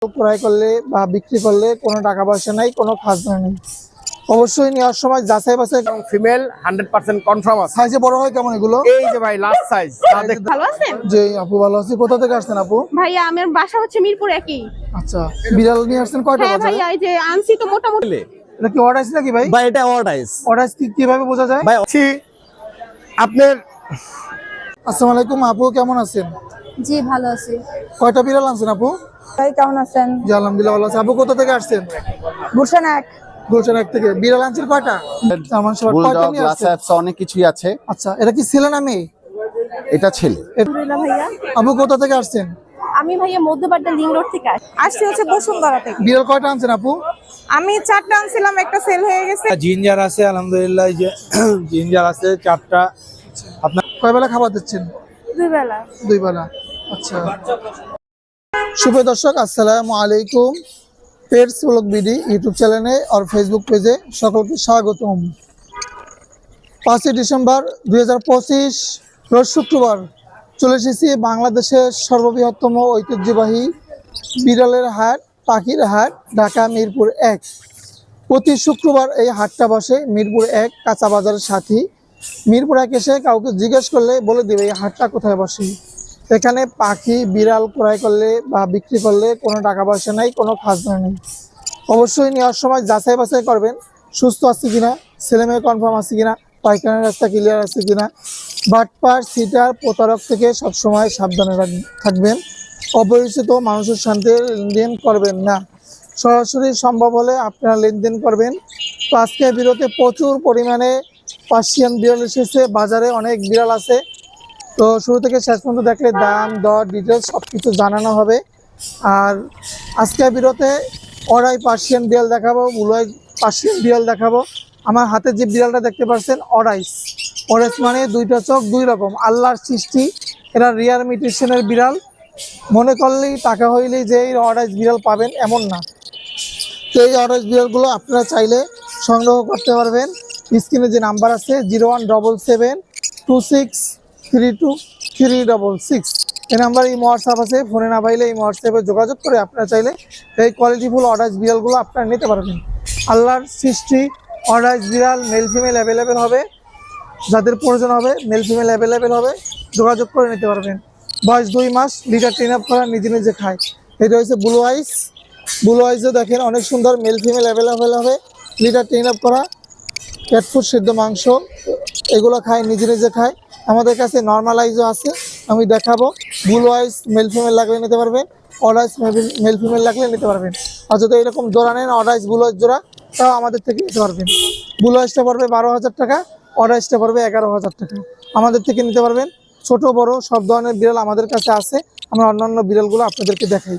ক্রয় করলে বা বিক্রি করলে কোনো টাকা পয়সা নাই, কোনো খাজনা নেই। অবশ্যই নেওয়ার সময় যাচাই বাছাই। ফিমেল 100% কনফার্ম আছে। সাইজে বড় হয় কেমন এগুলো? এই যে ভাই লাস্ট সাইজ। ভালো আছেন? জি আপু ভালো আছি। কোথা থেকে আসছেন আপু? ভাইয়া আমার বাসা হচ্ছে মিরপুর একই। আচ্ছা, বিড়াল নিয়ে আসছেন কয়টা হ্যাঁ বাজে? ভাইয়া এই যে আনছি তো মোটামুটি। এটা কি অর্ডার নাকি ভাই? ভাই এটা অর্ডাইস। অর্ডার কিভাবে বোঝা যায়? ভাই আপনার আসসালামু আলাইকুম আপু, কেমন আছেন? জি ভালো আছি। কয়টা বিড়াল আনছেন আপু? ভাই কেমন আছেন? জি আলহামদুলিল্লাহ ভালো আছি। আপু কোথা থেকে আসছেন? গুলশান এক। গুলশান এক থেকে। বিড়াল আনছেন কয়টা? সালমান শাহ কয়টা নিয়ে আসছেন? অনেক কিছুই আছে। আচ্ছা, এটা কি ছেলে না মেয়ে? এটা ছেলে। আলহামদুলিল্লাহ ভাইয়া। আপু কোথা থেকে আসছেন? আমি ভাইয়া মধ্যবাড্ডা লিং রোড থেকে আসছি হচ্ছে বসুন্ধরা থেকে। বিড়াল কয়টা আনছেন আপু? আমি 4টা আনছিলাম, একটা সেল হয়ে গেছে। জিঞ্জার আছে আলহামদুলিল্লাহ, এই যে জিঞ্জার আছে 4টা। আপনার কয় বেলা খাবার দিচ্ছেন? 2 বেলা। 2 বেলা। আচ্ছা, শুভ দর্শক আসসালামু আলাইকুম। পেটস ব্লগ বিডি ইউটিউব চ্যানেলে আর ফেসবুক পেজে সকলকে স্বাগতম। 5 ডিসেম্বর 2025 রোজ শুক্রবার চলে এসেছি বাংলাদেশের সর্ববৃহত্তম ঐতিহ্যবাহী বিড়ালের হাট, পাখির হাট, ঢাকা মিরপুর 1। প্রতি শুক্রবার এই হাটটা বসে মিরপুর 1 কাঁচা বাজারের সাথে। মিরপুর 1 এসে কাউকে জিজ্ঞেস করলে বলে দেবে এই হাটটা কোথায় বসে। এখানে পাখি বিড়াল ক্রয় করলে বা বিক্রি করলে কোনো টাকা পয়সা নাই, কোনো খাজনা নেই। অবশ্যই নেওয়ার সময় যাচাই বাছাই করবেন সুস্থ আছে কিনা, ছেলেমেয়ে কনফার্ম আছে কিনা, পায়খানার রাস্তা ক্লিয়ার আছে কিনা। বাটপার সিটার প্রতারক থেকে সবসময় সাবধানে থাকবেন। অপরিচিত মানুষের সাথে লেনদেন করবেন না। সরাসরি সম্ভব হলে আপনারা লেনদেন করবেন। তো আজকে বিরতে প্রচুর পরিমাণে পার্সিয়ান বিড়াল এসেছে, বাজারে অনেক বিড়াল আছে। তো শুরু থেকে শেষ পর্যন্ত দেখলে দাম দর ডিটেলস সব কিছু জানানো হবে। আর আজকে বিরতে অড়াই পার্সিয়ান বিড়াল দেখাবো, বুলুয়াই পার্সিয়ান বিড়াল দেখাবো। আমার হাতে যে বিড়ালটা দেখতে পাচ্ছেন অড়াইস। অড়াইস মানে 2টা চোখ 2 রকম, আল্লাহর সৃষ্টি। এরা রিয়ার মিউটেশনের বিড়াল। মনে করলেই টাকা হইলেই যে এই অড়াইস বিড়াল পাবেন এমন না। তো এই অড়াইস বিড়ালগুলো আপনারা চাইলে সংগ্রহ করতে পারবেন। স্ক্রিনে যে নাম্বার আছে 0177263236 এই নাম্বার এই হোয়াটসঅ্যাপ আছে। ফোনে না পাইলে এই হোয়াটসঅ্যাপে যোগাযোগ করে আপনারা চাইলে এই কোয়ালিটিফুল অর্ডাইস বিড়ালগুলো আপনারা নিতে পারবেন। আল্লাহর সৃষ্টি অর্ডাইস বিড়াল মেল ফিমেল অ্যাভেলেবেল হবে। যাদের প্রয়োজন হবে মেল ফিমেল অ্যাভেলেবেল হবে, যোগাযোগ করে নিতে পারবেন। বয়স 2 মাস, লিটার ট্রেন আপ করা, নিজে নিজে খায়। এটা হচ্ছে ব্লু আইস। ব্লু আইসও দেখেন অনেক সুন্দর, মেল ফিমেল অ্যাভেলেবেল হবে, লিটার ট্রেন আপ করা। ক্যাটফুড সিদ্ধ মাংস এগুলো খায়, নিজে নিজে খায়। আমাদের কাছে নর্মাল আইসও আছে, আমি দেখাবো। ব্লু আইস মেল ফিমেল লাগলে নিতে পারবেন, অর্ডাইস মেল ফিমেল লাগলে নিতে পারবেন। আর যদি এরকম জোড়া নেন অর্ডাইস ব্লু আইস জোড়া, তাও আমাদের থেকে নিতে পারবেন। ব্লু আইসটা পড়বে 12,000 টাকা, অর্ডাইসটা পড়বে 11,000 টাকা। আমাদের থেকে নিতে পারবেন। ছোট বড় সব ধরনের বিড়াল আমাদের কাছে আছে। আমরা অন্যান্য বিড়ালগুলো আপনাদেরকে দেখাই।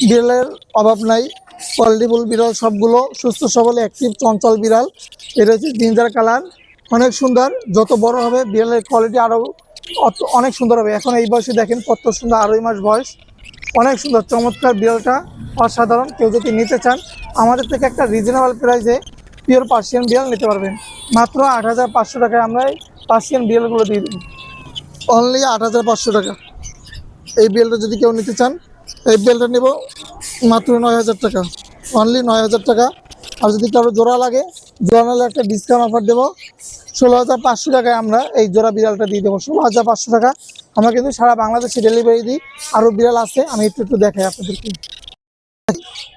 বিড়ালের অভাব নাই, কোয়ালিটিফুল বিড়াল সবগুলো, সুস্থ সবল অ্যাক্টিভ চঞ্চল বিড়াল। এটা হচ্ছে জিঞ্জার কালার, অনেক সুন্দর। যত বড় হবে বিড়ালের কোয়ালিটি আরও অনেক সুন্দর হবে। এখন এই বয়সে দেখেন কত সুন্দর, 2.5 মাস বয়স, অনেক সুন্দর চমৎকার বিড়ালটা, অসাধারণ। কেউ যদি নিতে চান আমাদের থেকে একটা রিজনেবল প্রাইসে পিওর পার্সিয়ান বিড়াল নিতে পারবেন। মাত্র 8,500 টাকায় আমরা এই পার্সিয়ান বিড়ালগুলো দিয়ে দেবো। অনলি 8,500 টাকা। এই বিড়ালটা যদি কেউ নিতে চান, এই বিড়ালটা নেব মাত্র 9,000 টাকা, অনলি 9,000 টাকা। আর যদি কারো জোড়া লাগে, জোড়া নিলে একটা ডিসকাউন্ট অফার দেবো। 16,500 টাকায় আমরা এই জোড়া বিড়ালটা দিয়ে দেবো। 16,500 টাকা। আমরা কিন্তু সারা বাংলাদেশে ডেলিভারি দিই। আরও বিড়াল আছে, আমি একটু দেখাই আপনাদেরকে।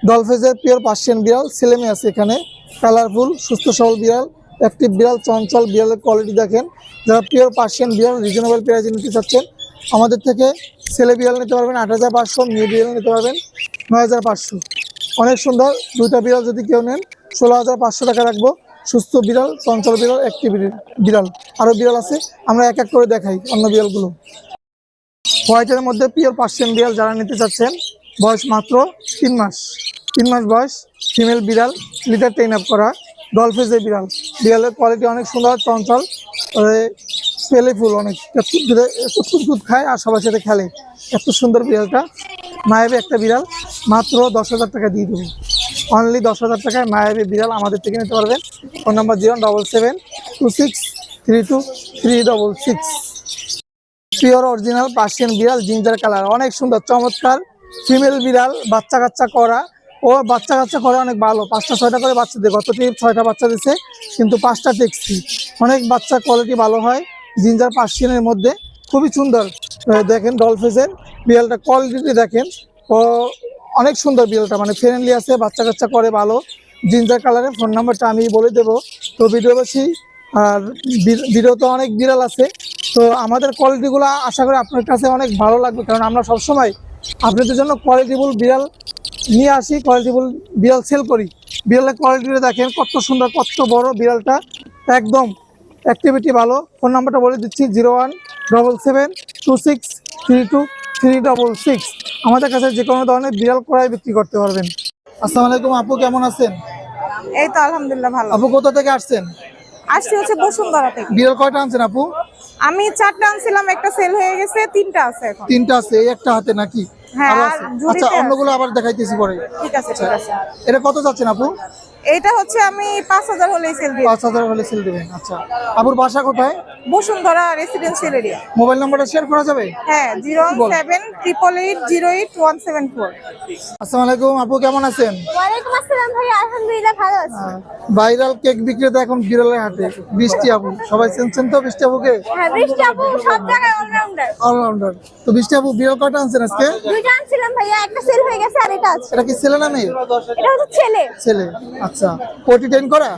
ডলফেজের পিওর পার্সিয়ান বিড়াল, ছেলেমেয়ে আছে এখানে। কালারফুল সুস্থ সবল বিড়াল, অ্যাক্টিভ বিড়াল, চঞ্চল বিড়ালের কোয়ালিটি দেখেন। যারা পিওর পার্সিয়ান বিড়াল রিজনেবল প্রাইসে নিতে চাচ্ছেন আমাদের থেকে ছেলে বিড়াল নিতে পারবেন 8,500, মেয়ে বিড়াল নিতে পারবেন 9,500। অনেক সুন্দর 2টা বিড়াল যদি কেউ নেন 16,500 টাকা রাখবো। সুস্থ বিড়াল, চঞ্চল বিড়াল, অ্যাক্টিভ বিড়াল। আরও বিড়াল আছে, আমরা এক এক করে দেখাই অন্য বিড়ালগুলো। হোয়াইটের মধ্যে পিওর পার্সিয়ান বিড়াল যারা নিতে চাচ্ছেন, বয়স মাত্র 3 মাস, 3 মাস বয়স, ফিমেল বিড়াল, লিটার ট্রেন আপ করা, ডলফেজের বিড়াল। বিড়ালের কোয়ালিটি অনেক সুন্দর, চঞ্চল, পেলেফুল, অনেক দুধ খায় আর সবার সাথে খেলে। এত সুন্দর বিড়ালটা, মায়াবী একটা বিড়াল। মাত্র 10,000 টাকা দিয়ে দেবো। অনলি 10,000 টাকায় মায়াবী বিড়াল আমাদের থেকে নিতে পারবেন। Phone number 07726323666। Pure original Persian বিড়াল, জিঞ্জার কালার, অনেক সুন্দর চমৎকার ফিমেল বিড়াল, বাচ্চা কাচ্চা করা। ও বাচ্চা কাচ্চা করে অনেক ভালো, 5টা 6টা করে বাচ্চা দেয়। গত ট্রিপ 6টা বাচ্চা দিচ্ছে, কিন্তু 5টা টেকছি। অনেক বাচ্চা কোয়ালিটি ভালো হয়, জিঞ্জার পার্সিয়ানের মধ্যে খুবই সুন্দর। দেখেন ডলফেজের বিড়ালটা কোয়ালিটি দেখেন, ও অনেক সুন্দর বিড়ালটা, মানে ফ্রেন্ডলি আছে, বাচ্চা কাচ্চা করে ভালো। জিঞ্জার কালারের ফোন নাম্বারটা আমি বলে দেবো। তো ভিডিও বেশি আর ভিডিওতে অনেক বিড়াল আছে। তো আমাদের কোয়ালিটিগুলো আশা করি আপনার কাছে অনেক ভালো লাগবে, কারণ আমরা সবসময় আপনাদের জন্য কোয়ালিটিফুল বিড়াল নিয়ে আসি, কোয়ালিটিফুল বিড়াল সেল করি। বিড়ালের কোয়ালিটিটা দেখেন কত সুন্দর, কত বড় বিড়ালটা, একদম অ্যাক্টিভিটি ভালো। ফোন নাম্বারটা বলে দিচ্ছি 0177263236। আমাদের কাছে যে কোনো ধরনের বিড়াল ক্রয় বিক্রি করতে পারবেন। আসসালামু আলাইকুম আপু, কেমন আছেন? এই তো আলহামদুলিল্লাহ ভালো। আপু কোথা থেকে আসছেন? আসছি হচ্ছে বসুন্ধরা থেকে। বিড়াল কয়টা আনছেন আপু? আমি 4টা আনছিলাম, একটা সেল হয়ে গেছে, 3টা আছে এখন। 3টা আছে, এই একটা হাতে নাকি? হ্যাঁ, আরো আর আছে? ঝুড়িতে আচ্ছা, আছে। অন্যগুলো আবার দেখাইতেছি পরে। ঠিক আছে ঠিক আছে। এটা কত যাচ্ছেন আপু? এইটা হচ্ছে আমি 5000 হলেই সেল দিই। 5000 হলে সেল দেবেন। আচ্ছা, আপুর বাসা কোথায়? Bashundhara residential area. মোবাইল নাম্বারটা শেয়ার করা যাবে? হ্যাঁ, 01788080174। আসসালামু আলাইকুম আপু, কেমন আছেন? ওয়ালাইকুম আসসালাম ভাইয়া, আলহামদুলিল্লাহ ভালো আছি। ভাইরাল কেক বিক্রেতা এখন বিড়ালের হাটে, বৃষ্টি আপু। সবাই চিনছেন তো বৃষ্টি আপুকে? হ্যাঁ, বৃষ্টি আপু সব জায়গায় অলরাউন্ডার। অলরাউন্ডার। তো বৃষ্টি আপু বিড়াল কয়টা আনছেন আজকে? 2টা আনছিলাম ভাইয়া, একটা সেল হয়ে গেছে আর এটা আছে। এটা কি ছেলে না মেয়ে? এটা হচ্ছে ছেলে। ছেলে। আচ্ছা, পটি টেন করা?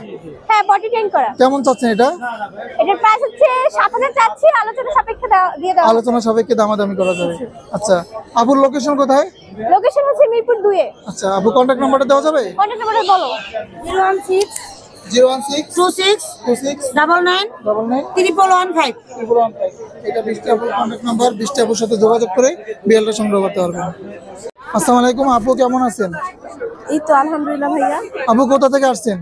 হ্যাঁ, বডি টেন করা। কেমন চাচ্ছেন এটা? এটার প্রাইস হচ্ছে 7000 চাচ্ছি, আলোচনা সাপেক্ষে দিয়ে দাও। আলোচনা সাপেক্ষে দামাদামি করা যাবে। আচ্ছা, আপুর লোকেশন কোথায়? লোকেশন হচ্ছে মিরপুর 2 এ। আচ্ছা, আপু কন্ট্যাক্ট নাম্বারটা দেওয়া যাবে? কন্টাক্ট নাম্বার বলো। 016 01626 99 99 এটা বৃষ্টি আপুর কন্ট্যাক্ট নাম্বার। বৃষ্টি আপুর সাথে যোগাযোগ করে বিড়ালটা সংগ্রহ করতে পারবেন। আসসালামু আলাইকুম আপু, কেমন আছেন? এই তো আলহামদুলিল্লাহ ভাইয়া। আপু কোথা থেকে আসছেন?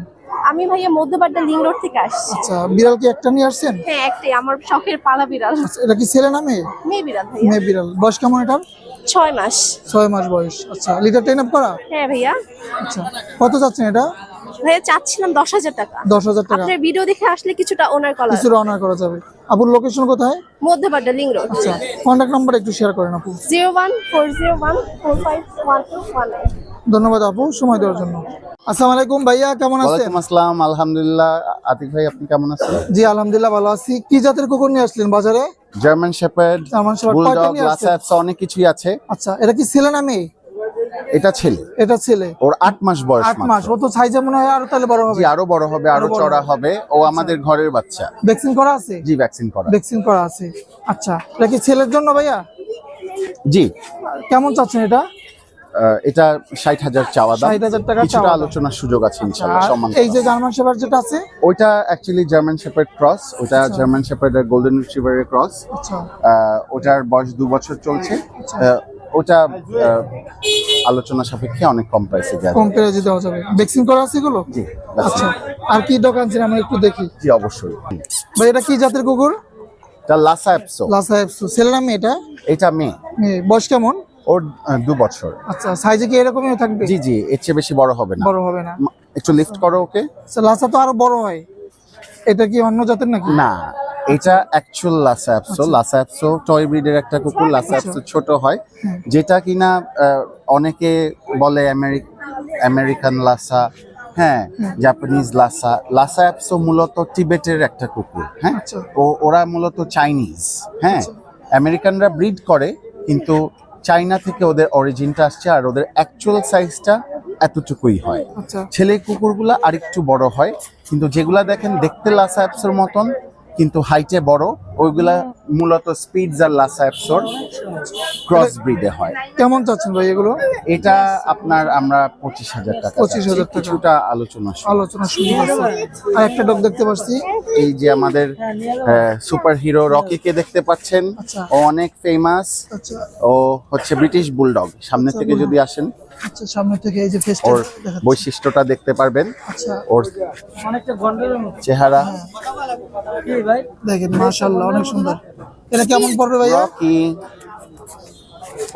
আমি ভাইয়া মধ্যপাড়া লিং রোড থেকে আসছি। আচ্ছা, বিড়াল কি একটা নিয়ে আসছেন? হ্যাঁ, একটাই আমার শখের পালা বিড়াল। আচ্ছা, এটা কি ছেলে না মেয়ে? মেয়ে বিড়াল ভাইয়া। মেয়ে বিড়াল। বয়স কেমন এটার? 6 মাস। 6 মাস বয়স। আচ্ছা, লিটার ট্রেন আপ করা? হ্যাঁ ভাইয়া। আচ্ছা, কত যাচ্ছেন এটা? ভাইয়া চাচ্ছিলাম 10000 টাকা। 10000 টাকা। আপনার ভিডিও দেখে আসলে কিছুটা ওনার কলা। কিছু অনার করা যাবে। আপুর লোকেশন কোথায়? Madhyapara link road. আচ্ছা, কন্ট্যাক্ট নাম্বার একটু শেয়ার করেন আপু। 01401451219। ধন্যবাদ আপু সময় দেওয়ার জন্য। আসসালামু আলাইকুম ভাইয়া, কেমন আছেন? ওয়ালাইকুম আসসালাম, আলহামদুলিল্লাহ। আতিক ভাই, আপনি কেমন আছেন? জি আলহামদুলিল্লাহ ভালো আছি। কি জাতের কুকুর নিয়ে আসলেন বাজারে? জার্মান শেপার্ড, জার্মান শেপার্ড কয়টা বুলডগ, নিয়ে আসছেন? লাসাপস, অনেক কিছুই আছে। আচ্ছা, এটা কি ছেলে না মেয়ে? এটা ছেলে, এটা ছেলে। ওর 8 মাস বয়স 8 মাস। মাত্র। ও তো সাইজে মনে হয় আরো তাহলে বড় হবে। জি, আরো বড় হবে, আরো আরো বড় চড়া হবে। হবে। ও আমাদের ঘরের বাচ্চা। ভ্যাকসিন করা আছে? জি, ভ্যাকসিন করা। ভ্যাকসিন করা আছে। আচ্ছা, এটা কি ছেলের জন্য ভাইয়া? জি, কেমন চাচ্ছেন এটা? এটা 60,000 চাওয়া দাম। 60,000 টাকা কিছুটা চাওয়া দাম। আলোচনার সুযোগ আছে ইনশাআল্লাহ, আর সম্মান এই যে জার্মান শেপার্ড যেটা আছে? ওইটা অ্যাকচুয়ালি জার্মান শেপার্ড ক্রস। ওটা জার্মান শেপার্ডের গোল্ডেন রিট্রিভারের ক্রস। আচ্ছা, ওটার বয়স 2 বছর চলছে। ওটা আলোচনা সাপেক্ষে অনেক কম প্রাইসে দেওয়া কম যাবে। প্রাইসে দেওয়া যাবে। ভ্যাকসিন করা আছে এগুলো? জি, আচ্ছা, আর কি দোকান ছিল আমরা একটু দেখি। জি অবশ্যই। ভাই এটা কি জাতের কুকুর? এটা লাসা এপসো। লাসা এপসো। ছেলে না মেয়ে এটা? এটা মেয়ে, মেয়ে। বয়স কেমন? ওর 2 বছর। আচ্ছা, সাইজে কি এরকমই থাকবে? জি জি, এর চেয়ে বেশি বড় হবে না। বড় হবে না। একটু লিফট করো ওকে। আচ্ছা, লাসা তো আরো বড় হয়। এটা কি অন্য জাতের নাকি? না, এটা অ্যাকচুয়াল লাসা এপসো। লাসা এপসো টয় ব্রিডের একটা কুকুর। লাসা এপসো ছোট হয়, যেটা কিনা অনেকে বলে আমেরিকান লাসা, হ্যাঁ, জাপানিজ লাসা। লাসা এপসো মূলত টিবেটের একটা কুকুর। হ্যাঁ, আচ্ছা। ওরা মূলত চাইনিজ। হ্যাঁ, আমেরিকানরা ব্রিড করে, কিন্তু চাইনা থেকে ওদের অরিজিনটা আসছে, আর ওদের অ্যাকচুয়াল সাইজটা এতটুকুই হয়। আচ্ছা, ছেলে কুকুরগুলা আরেকটু বড় হয়, কিন্তু যেগুলা দেখেন দেখতে লাসা অ্যাপসোর মতন কিন্তু হাইটে বড়, ওইগুলা মূলত স্পিডস আর লাসা অ্যাপসোর ক্রস ব্রিডে হয়। কেমন চাচ্ছেন ভাই এগুলো? এটা আপনার আমরা 25,000 টাকা। 25,000 টাকা। কিছুটা আলোচনা শুরু। আলোচনা শুরু আছে। আর একটা ডগ দেখতে পাচ্ছি। এই যে আমাদের সুপার হিরো রকিকে দেখতে পাচ্ছেন, আচ্ছা। ও অনেক ফেমাস। আচ্ছা, ও হচ্ছে ব্রিটিশ বুলডগ। সামনে থেকে যদি আসেন আচ্ছা, সামনে থেকে এই যে ফেসটা ওর দেখাচ্ছি। বৈশিষ্ট্যটা দেখতে পারবেন। আচ্ছা, ওর চেহারা দেখেন মাশাআল্লাহ অনেক সুন্দর। এটা কেমন পড়বে ভাইয়া? রকি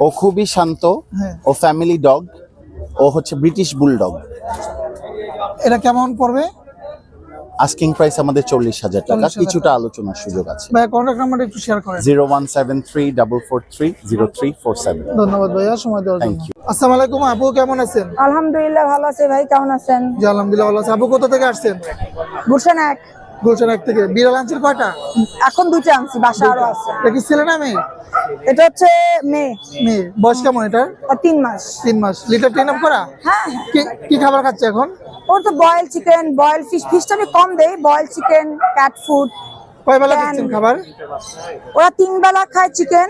ও খুবই শান্ত। হ্যাঁ। ও ফ্যামিলি ডগ। ও হচ্ছে ব্রিটিশ বুলডগ। এটা কেমন পড়বে? আস্কিং প্রাইস আমাদের 40,000 টাকা, 40,000 কিছুটা আলোচনার সুযোগ আছে। ভাইয়া কন্ট্যাক্ট নাম্বারটা একটু শেয়ার করেন। 01734430347। ধন্যবাদ ভাইয়া সময় দেওয়ার জন্য। Thank you. আসসালামু আলাইকুম আপু, কেমন আছেন? আলহামদুলিল্লাহ ভালো আছে ভাই, কেমন আছেন? জি আলহামদুলিল্লাহ ভালো আছি। আপু কোথা থেকে আসছেন? গুলশান এক। গুলশান এক থেকে। বিড়াল আনছেন কয়টা? এখন দুটো আনছি, বাসা আরো আছে। এটা কি ছেলে না মেয়ে? এটা হচ্ছে মেয়ে, মেয়ে। বয়স কেমন এটার? 3 মাস। 3 মাস। লিটার ট্রেন আপ করা? হ্যাঁ, কি খাবার খাচ্ছে এখন? ওর তো বয়েল চিকেন, বয়েল ফিশ, ফিশটা আমি কম দেই, বয়েল চিকেন, ক্যাট ফুড। কয় বেলা দিচ্ছেন খাবার? ওরা 3 বেলা খায় চিকেন,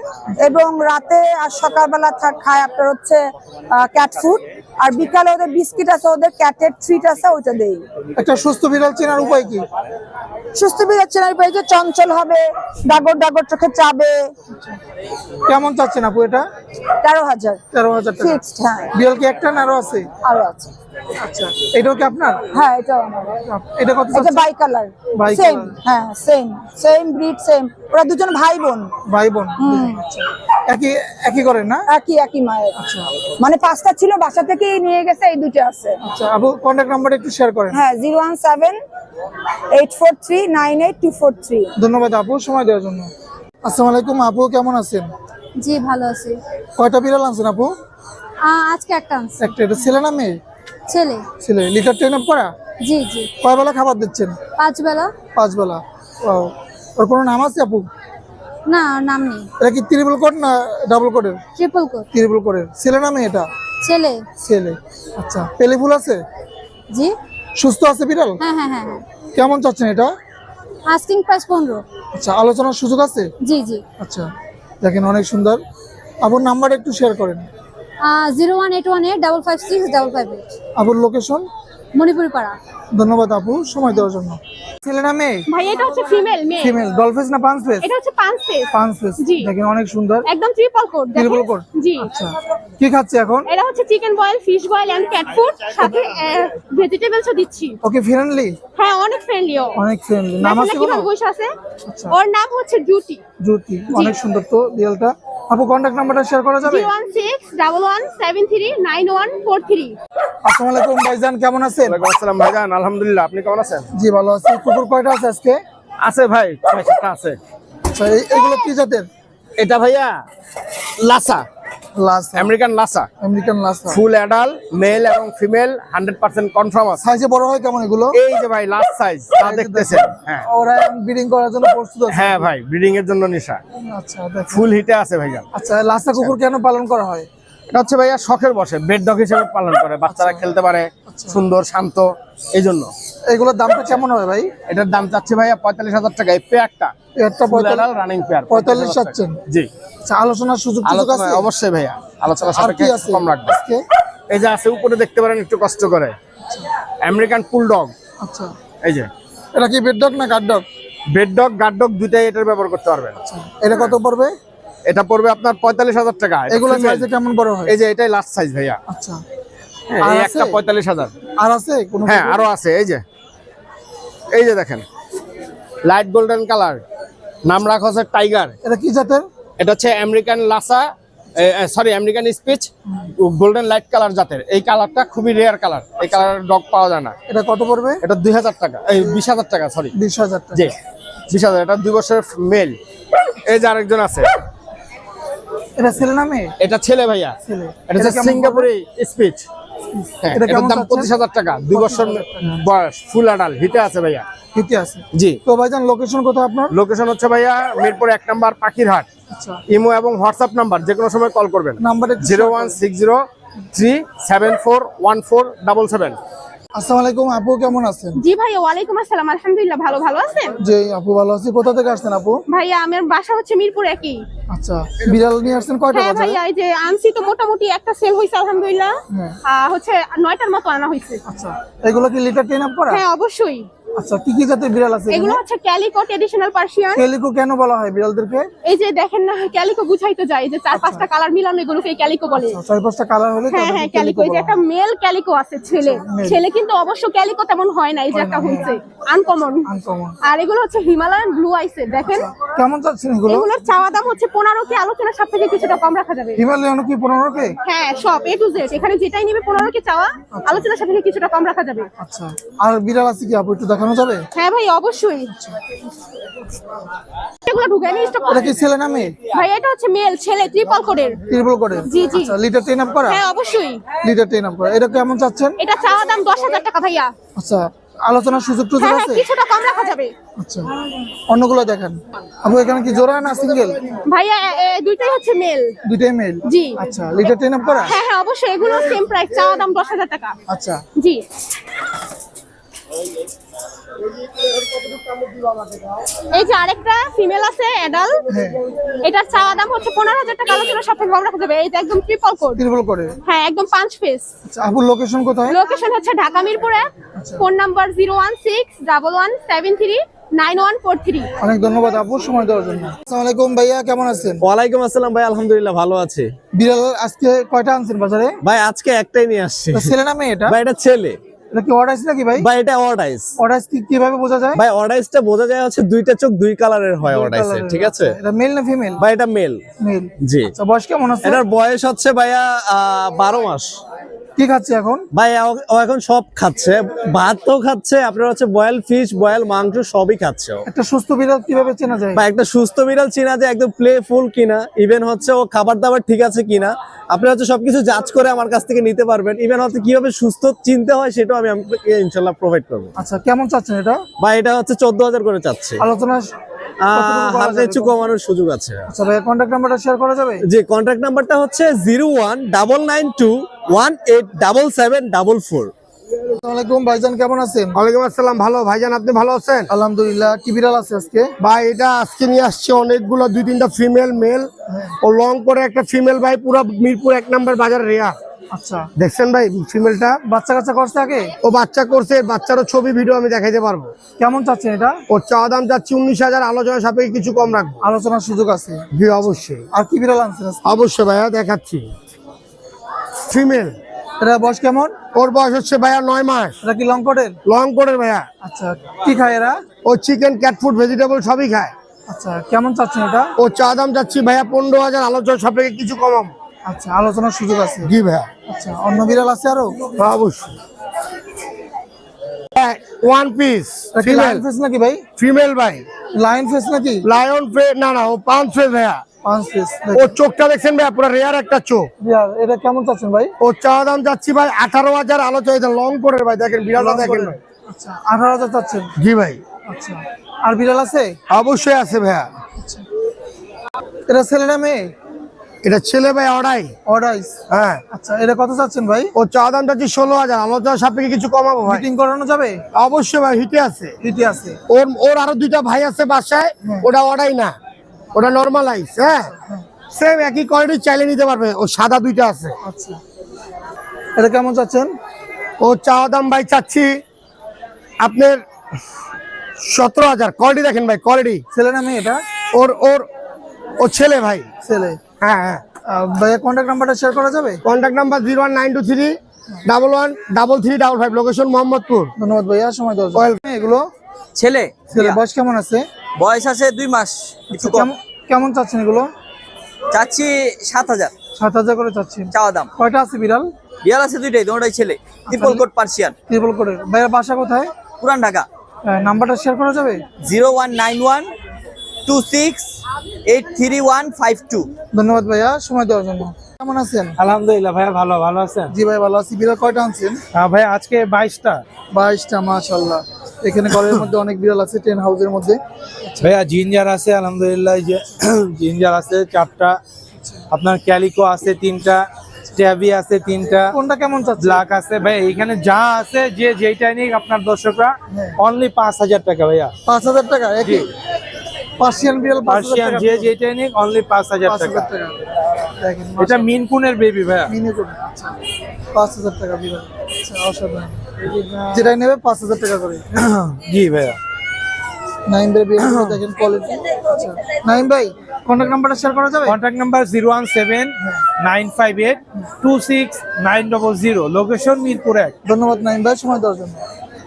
এবং রাতে আর সকালবেলা খায় আপনার হচ্ছে ক্যাট ফুড, আর বিকালে ওদের বিস্কিট আছে, ওদের ক্যাটের ট্রিট আছে, ওইটা দেই। একটা সুস্থ বিড়াল চেনার উপায় কি? সুস্থ বিড়াল চেনার উপায় যে চঞ্চল হবে, ডাগর ডাগর চোখে চাবে। কেমন চাচ্ছেন আপু এটা? 13,000 13,000 টাকা। ফিক্সড। হ্যাঁ, বিড়াল কি একটা না আরো আছে? আরো আছে। আচ্ছা, এটাও কি আপনার? হ্যাঁ, এটা আমার। এটা কত এটা চাচ্ছেন? By colour, Bi same. color। হ্যাঁ, সেম ব্রিড, সেম। ওরা দুজন ভাই বোন, ভাই বোন। আচ্ছা, একই করেন না? একই মায়ের। মানে 5টা ছিল, বাসা থেকেই নিয়ে গেছে, এই দুটো আছে। আচ্ছা আপু কন্ট্যাক্ট নাম্বারটা একটু শেয়ার করেন। হ্যাঁ, 017-843-98243। ধন্যবাদ আপু সময় দেওয়ার জন্য। আসসালামু আলাইকুম আপু, কেমন আছেন? জি ভালো আছি। কয়টা বিড়াল আনছেন আপু? আজকে একটা আনছি। একটা। এটা ছেলে না মেয়ে? ছেলে। ছেলে। লিটার ট্রেন আপ করা? জি জি। কয় বেলা খাবার দিচ্ছেন? 5 বেলা। 5 বেলা। Wow। ওর কোনো নাম আছে আপু? না, নাম নেই। এটা কি ট্রিপল কোড না ডাবল কোডের? Triple code. ট্রিপল কোডের। ছেলে না মেয়ে এটা? ছেলে। ছেলে। আচ্ছা, পেলে ফুল আছে? জি। সুস্থ আছে বিড়াল? হ্যাঁ হ্যাঁ হ্যাঁ হ্যাঁ। কেমন চাচ্ছেন এটা? Asking price 15। আচ্ছা, আলোচনার সুযোগ আছে? জি জি। আচ্ছা, দেখেন অনেক সুন্দর। আপুর নাম্বার একটু শেয়ার করেন। 01818556558। আপুর লোকেশন? মণিপুরি পাড়া। ধন্যবাদ আপু সময় দেওয়ার জন্য। ছেলে না মেয়ে? ভাই এটা হচ্ছে ফিমেল মেয়ে। ফিমেল। ডলফেস না পাঁচ ফেস? এটা হচ্ছে 5 ফেস। পাঁচ ফেস। জি। দেখেন অনেক সুন্দর। একদম ট্রিপল কোড। Triple code? জি। আচ্ছা, কি খাচ্ছে এখন? এটা হচ্ছে chicken boil, fish boil and cat food, সাথে ভেজিটেবলসও দিচ্ছি। Okay friendly? হ্যাঁ, অনেক ফ্রেন্ডলি ও। অনেক ফ্রেন্ডলি। নাম আছে কোনো? কিভাবে বসে আছে? আচ্ছা। ওর নাম হচ্ছে জুটি। জ্যোতি। অনেক সুন্দর তো বিড়ালটা। আপু কন্ট্যাক্ট নাম্বারটা শেয়ার করা যাবে? 01611739143। আসসালামু আলাইকুম ভাইজান, কেমন আছেন? ওয়ালাইকুম আসসালাম ভাইজান, আলহামদুলিল্লাহ। আপনি কেমন আছেন? জি ভালো আছি। কুকুর কয়টা আছে আজকে? আছে ভাই, 6-7টা আছে। আচ্ছা, এগুলো কি জাতের? এটা ভাইয়া Lhasa, Lhasa. American Lhasa. American Lhasa. Full adult, male এবং ফিমেল 100% কনফার্ম আছে। সাইজে বড় হয় কেমন এগুলো? এই যে ভাই লাস্ট সাইজ তা দেখতেছেন। হ্যাঁ ওরা ব্রিডিং করার জন্য প্রস্তুত আছে? হ্যাঁ ভাই, ব্রিডিং এর জন্য নিশা। আচ্ছা দেখেন। ফুল হিটে আছে ভাইজান। আচ্ছা, লাসা কুকুর কেন পালন করা হয়? এটা হচ্ছে ভাইয়া শখের বসে বেড ডগ হিসেবে পালন করে, বাচ্চারা খেলতে পারে, সুন্দর শান্ত, এই জন্য। এগুলোর দামটা কেমন হয় ভাই? এটার দাম চাচ্ছে ভাইয়া 45,000 টাকা। এই পেয়ারটা একটা রানিং পেয়ার 45 চাচ্ছেন? জি। আচ্ছা, আলোচনার সুযোগ আছে? আলোচনা অবশ্যই ভাইয়া, আলোচনা আর সাপেক্ষে কি আছে কম রাখবে। আজকে? এই যে আছে উপরে দেখতে পারেন একটু কষ্ট করে, আমেরিকান পুল ডগ। আচ্ছা, এই যে এটা কি বেড ডগ না guard dog? Bed dog guard dog দুইটাই এটার ব্যবহার করতে পারবেন। এটা কত পড়বে? এটা পড়বে আপনার 45,000 টাকা। এটা এগুলো female। সাইজে কেমন বড় হয়? এই যে এটাই লাস্ট সাইজ ভাইয়া। আচ্ছা, হ্যাঁ, আর এই আছে? একটা 45,000। আর আছে কোনো? হ্যাঁ আরো আছে। এই যে দেখেন লাইট গোল্ডেন কালার, নাম রাখা হচ্ছে টাইগার। এটা কি জাতের? এটা হচ্ছে American Lhasa, sorry American speech, golden light colour জাতের। এই কালারটা খুবই রেয়ার কালার, এই কালারের ডগ পাওয়া যায় না। এটা কত পড়বে? এটা 2,000 টাকা, এই 20,000 টাকা, সরি 20,000 টাকা। জি 20,000। এটা 2 বছরের মেল। এই যে আরেকজন আছে, এটা ছেলে না মেয়ে? এটা ছেলে ভাইয়া। ছেলে। এটা হচ্ছে কেমন সিঙ্গাপুরি স্পিচ। হ্যাঁ, এটা এটার কেমন দাম চাচ্ছেন? 25,000 টাকা। 2 বছর বয়স, ফুল অ্যাডাল্ট, হিটে আছে ভাইয়া। ঠিকই আছে। জি। তো ভাইজান লোকেশন কোথায় আপনার? লোকেশন হচ্ছে ভাইয়া মিরপুর 1 নাম্বার পাখিরহাট। আচ্ছা, ইমো এবং হোয়াটসঅ্যাপ নাম্বার যে কোনো সময় কল করবেন। নাম্বারে 01603741477। আসসালামু আলাইকুম আপু, কেমন আছেন? জি ভাই, ওয়ালাইকুম আসসালাম। আলহামদুলিল্লাহ ভালো আছেন? জি আপু ভালো আছি। কোথা থেকে আসছেন আপু? ভাইয়া আমার বাসা হচ্ছে মিরপুর 1। আচ্ছা, বিড়াল নিয়ে আসছেন কয়টা হ্যাঁ বাজারে? ভাইয়া, এই যে আনছি তো মোটামুটি একটা সেল হইছে আলহামদুলিল্লাহ। হ্যাঁ। হচ্ছে 9টার মতো আনা হইছে। আচ্ছা, এগুলো কি লিটার ট্রেন আপ করা? হ্যাঁ অবশ্যই। আচ্ছা, কি কি জাতের বিড়াল আছে? এগুলো হচ্ছে ক্যালিকো ট্রেডিশনাল পার্সিয়ান। কেলিকো কেন বলা হয় বিড়ালদেরকে? এই যে দেখেন না, ক্যালিকো বুঝাইতে যায় যে 4-5টা কালার মিলানো, এগুলোকে ক্যালিকো বলে। 4-5টা কালার হলে হ্যাঁ হ্যাঁ, ক্যালিকো। এই যে একটা মেল ক্যালিকো আছে, ছেলে কিন্তু অবশ্য ক্যালিকো তেমন হয় না। এই যে একটা হইছে আনকমন। আনকমন। আর এগুলো হচ্ছে হিমালয়ান ব্লু আইসে, দেখেন। কেমন চাচ্ছেন এগুলো? এগুলোর চাওয়া দাম হচ্ছে 15 কে, আলোচনা সাপেক্ষে কিছুটা কম রাখা যাবে। হিমালয়ান কি 15 কে? হ্যাঁ, সব A to Z এখানে যেটাই নিবে 15 কে চাওয়া, আলোচনা সাপেক্ষে কিছুটা কম রাখা যাবে। আচ্ছা, আর বিড়াল আছে কি আপু একটু দেখান? দেখানো যাবে? হ্যাঁ ভাই অবশ্যই। এগুলো ঢুকাই নি স্টক। এটা কি ছেলে না মেয়ে? ভাই এটা হচ্ছে মেল, ছেলে ট্রিপল কোডের। ট্রিপল করে? জি জি। আচ্ছা, লিটার 10 আপ করা? হ্যাঁ অবশ্যই। লিটার 10 আপ করা। এটা কেমন চাচ্ছেন? এটা চাওয়া দাম 10,000 টাকা ভাইয়া। আচ্ছা, আলোচনার সুযোগ টুযোগ হ্যাঁ হ্যাঁ, আছে? কিছুটা কম রাখা যাবে। আচ্ছা, অন্যগুলো দেখেন। আপু এখানে কি জোড়া না সিঙ্গেল? ভাইয়া দুইটাই হচ্ছে মেল। দুইটাই মেল? জি। আচ্ছা, লিটার 10 আপ করা? হ্যাঁ হ্যাঁ অবশ্যই, এগুলো সেম প্রাইস, চাওয়া দাম 10,000 টাকা। আচ্ছা, জি। এই যে আরেকটা ফিমেল আছে অ্যাডাল, হ্যাঁ। এটার চাওয়া দাম হচ্ছে 15,000 টাকা, আলোচনা সাপেক্ষে কম রাখা যাবে। এটা একদম ট্রিপল কোড। ট্রিপল করে? হ্যাঁ একদম 5 পিস। আচ্ছা, আপুর লোকেশন কোথায়? লোকেশন হচ্ছে ঢাকা মিরপুরে। Phone number 01611739143। অনেক ধন্যবাদ আপু সময় দেওয়ার জন্য। আসসালামু আলাইকুম ভাইয়া, কেমন আছেন? ওয়ালাইকুম আসসালাম ভাই, আলহামদুলিল্লাহ ভালো আছে। বিড়াল আজকে কয়টা আনছেন বাজারে? ভাই আজকে একটাই নিয়ে আসছি। এটা ছেলে না মেয়ে? এটা ভাই এটা ছেলে। এটা কি অর্ডাইস নাকি ভাই? ভাই এটা অর্ডাইস। অর্ডাইস কিভাবে বোঝা যায়? ভাই অর্ডাইসটা বোঝা যায় হচ্ছে দুইটা চোখ দুই কালারের হয় অর্ডাইসে, ঠিক আছে? এটা মেল না ফিমেল? ভাই এটা মেল। মেল। জি। আচ্ছা, বয়স কেমন আছে? এটার বয়স হচ্ছে ভাইয়া 12 মাস। কি খাচ্ছে এখন? ভাই ও এখন সব খাচ্ছে, ভাতও খাচ্ছে, আপনার হচ্ছে বয়েল ফিশ, বয়েল মাংস সবই খাচ্ছে ও। একটা সুস্থ বিড়াল কিভাবে চেনা যায়? বা একটা সুস্থ বিড়াল চিনা যায় একদম প্লেফুল কিনা, ইভেন হচ্ছে ও খাবার দাবার ঠিক আছে কিনা, আপনি হচ্ছে সবকিছু জাজ করে আমার কাছ থেকে নিতে পারবেন। ইভেন হচ্ছে কিভাবে সুস্থ চিনতে হয় সেটাও আমি আপনাকে ইনশাল্লাহ প্রোভাইড করবো। আচ্ছা, কেমন চাচ্ছেন এটা? বা এটা হচ্ছে 14,000 করে চাচ্ছে। আলোচনা হাতে একটু কমানোর সুযোগ আছে। আচ্ছা ভাই, কন্ট্যাক্ট নাম্বারটা শেয়ার করা যাবে? যে কন্ট্যাক্ট নাম্বারটা হচ্ছে 019921877744। আসসালামু আলাইকুম ভাইজান, কেমন আছেন? ওয়ালাইকুম আসসালাম, ভালো ভাইজান, আপনি ভালো আছেন? আলহামদুলিল্লাহ। কি বিড়াল আছে আজকে? ভাই এটা আজকে নিয়ে আসছে অনেকগুলো, 2-3টা ফিমেল মেল ও লং করে একটা ফিমেল ভাই, পুরো মিরপুর 1 নম্বর বাজার রেয়া। আচ্ছা, দেখছেন ভাই ফিমেলটা? বাচ্চা কাচ্চা করছে আগে? ও বাচ্চা করছে, বাচ্চারও ছবি ভিডিও আমি দেখাইতে পারবো। কেমন চাচ্ছেন এটা? ওর চাওয়া দাম যাচ্ছে 19,000, আলোচনা সাপেক্ষে কিছু কম রাখবো। আলোচনার সুযোগ আছে? জি অবশ্যই। আর কি বিড়াল আনছেন আজকে? অবশ্যই ভাইয়া দেখাচ্ছি। ফিমেল, এটা বয়স কেমন? ওর বয়স হচ্ছে ভাইয়া 9 মাস। এটা কি লং কোটের? লং করে ভাইয়া। আচ্ছা, কি খায় এরা? ও চিকেন, ক্যাট ফুড, ভেজিটেবল সবই খায়। আচ্ছা, কেমন চাচ্ছেন এটা? ও চাওয়া দাম যাচ্ছি ভাইয়া 15,000, আলোচনা সাপেক্ষে কিছু কমাবো। আচ্ছা, আলোচনার সুযোগ আছে? জি ভাইয়া। আচ্ছা, অন্য বিড়াল আছে আরো? অবশ্যই। ওয়ান পিস এটা কি লায়ন ফেস নাকি ভাই? ফিমেল ভাই। লায়ন ফেস নাকি? লায়ন ফেস না, ও পাঁচ ফেস ভাইয়া। পাঁচ ফেস? ওর চোখটা দেখছেন ভাইয়া, পুরো রেয়ার একটা চোখ। এটা কেমন চাচ্ছেন ভাই? ওর চাওয়া দাম যাচ্ছি ভাই 18,000, আলোচনা লং করে ভাই, দেখেন বিড়ালটা দেখেন ভাই। আচ্ছা, 18,000 চাচ্ছেন? জি ভাই। আচ্ছা, আর বিড়াল আছে? অবশ্যই আছে ভাইয়া। এটা ছেলে না মেয়ে? এটা ছেলে ভাই, অর্ডাই। অর্ডাইস? হ্যাঁ। আচ্ছা, এটা কত চাচ্ছেন ভাই? ওর চাওয়া দাম যাচ্ছি 16,000, আলোচনা সাপেক্ষে কিছু কমাবো ভাই। মিটিং করানো যাবে? অবশ্যই ভাই, হিটে আছে। হিটে আছে? ওর আরো 2টা ভাই আছে বাসায়, ওটা অর্ডাই না, ওটা নর্মালাইজ। হ্যাঁ, সেম একই কোয়ালিটি চাইলে নিতে পারবে। ও সাদা 2টা আছে। আচ্ছা, এটা কেমন চাচ্ছেন? ও চাওয়া দাম ভাই চাচ্ছি আপনার 17,000। কোয়ালিটি দেখেন ভাই, কোয়ালিটি। ছেলে না মেয়ে এটা? ওর ওর ও ছেলে ভাই। ছেলে? হ্যাঁ হ্যাঁ। ভাইয়া কন্ট্যাক্ট নাম্বারটা শেয়ার করা যাবে? Contact number 01923113355, location Mohammadpur. ধন্যবাদ ভাইয়া সময় দেওয়ার জন্য। এগুলো ছেলে ছেলে, বয়স কেমন আছে? বয়স আছে 2 মাস। একটু কম কেমন চাচ্ছেন এগুলো? চাচ্ছি 7,000 7,000 করে চাচ্ছেন? চাওয়া দাম। কয়টা আছে বিড়াল? বিড়াল আছে 2টাই, দুটোই ছেলে। Triple coat Persian. ট্রিপল কোটের? ভাইয়া বাসা কোথায়? পুরান ঢাকা। নাম্বারটা শেয়ার করা যাবে? 019126835152। ধন্যবাদ ভাইয়া সময় দেওয়ার জন্য। কেমন আছেন? আলহামদুলিল্লাহ ভাইয়া, ভালো ভালো আছেন? জি ভাই ভালো আছি। বিড়াল কয়টা আনছেন? ভাই আজকে 22টা। 22টা, মাশাআল্লাহ। এখানে ঘরের মধ্যে অনেক বিড়াল আছে, 10 হাউসের মধ্যে। ভাইয়া জিঞ্জার আছে আলহামদুলিল্লাহ, এই যে জিঞ্জার আছে 4টা, আপনার ক্যালিকো আছে 3টা, ট্যাবি আছে 3টা, কোনটা কেমন চাচ্ছেন? ব্ল্যাক আছে। ভাই এইখানে যা আছে, যে যেইটা নিক আপনার দর্শকরা অনলি 5,000 টাকা ভাইয়া। 5,000 টাকা? একই পার্সিয়ান বিড়াল? পার্সিয়ান যে যেইটা নিক অনলি 5,000 টাকা। 5,000 টাকা। দেখেন এটা মিনকুনের বেবি ভাইয়া। মিনি কোন? আচ্ছা, 5,000 টাকা বিড়াল। আচ্ছা, অসাধারণ। যেটাই নেবে 5,000 টাকা করে। জি ভাইয়া। নাইম ভাই বিড়াল দেখেন কোয়ালিটি। আচ্ছা, নাইম ভাই কন্ট্যাক্ট নাম্বারটা শেয়ার করা যাবে? Contact number 01795826900, location Mirpur 1। ধন্যবাদ নাইম ভাই সময় দেওয়ার জন্য।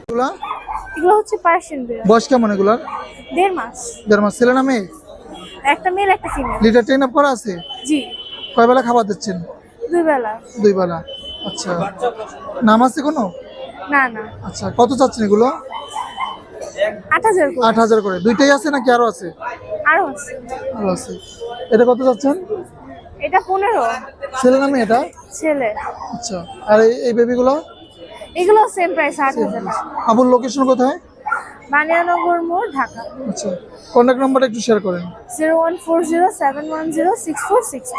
এগুলা এগুলো হচ্ছে পার্সিয়ান বিড়াল। বয়স কেমন এগুলার? 1.5 মাস। 1.5 মাস? ছেলে না মেয়ে? একটা মেল একটা ফিমেল। লিটার 10 আপ করা আছে? জি, কয় বেলা খাবার দিচ্ছেন? 2 বেলা। 2 বেলা। আচ্ছা, নাম আছে কোনো? না না, আচ্ছা, কত চাচ্ছেন এগুলো? 8,000 করে। 8,000 করে। দুইটাই আছে নাকি আরো আছে? আরো আছে। আরো আছে। এটা কত যাচ্ছেন? এটা 15। ছেলে না মেয়ে এটা? ছেলে। আচ্ছা। আর এই বেবিগুলো? এগুলো সেম প্রাইস 8,000। আপুর লোকেশন কোথায়? বানিয়ানগর মোড়, ঢাকা। আচ্ছা, কন্ট্যাক্ট নাম্বারটা একটু শেয়ার করেন। 01407106462।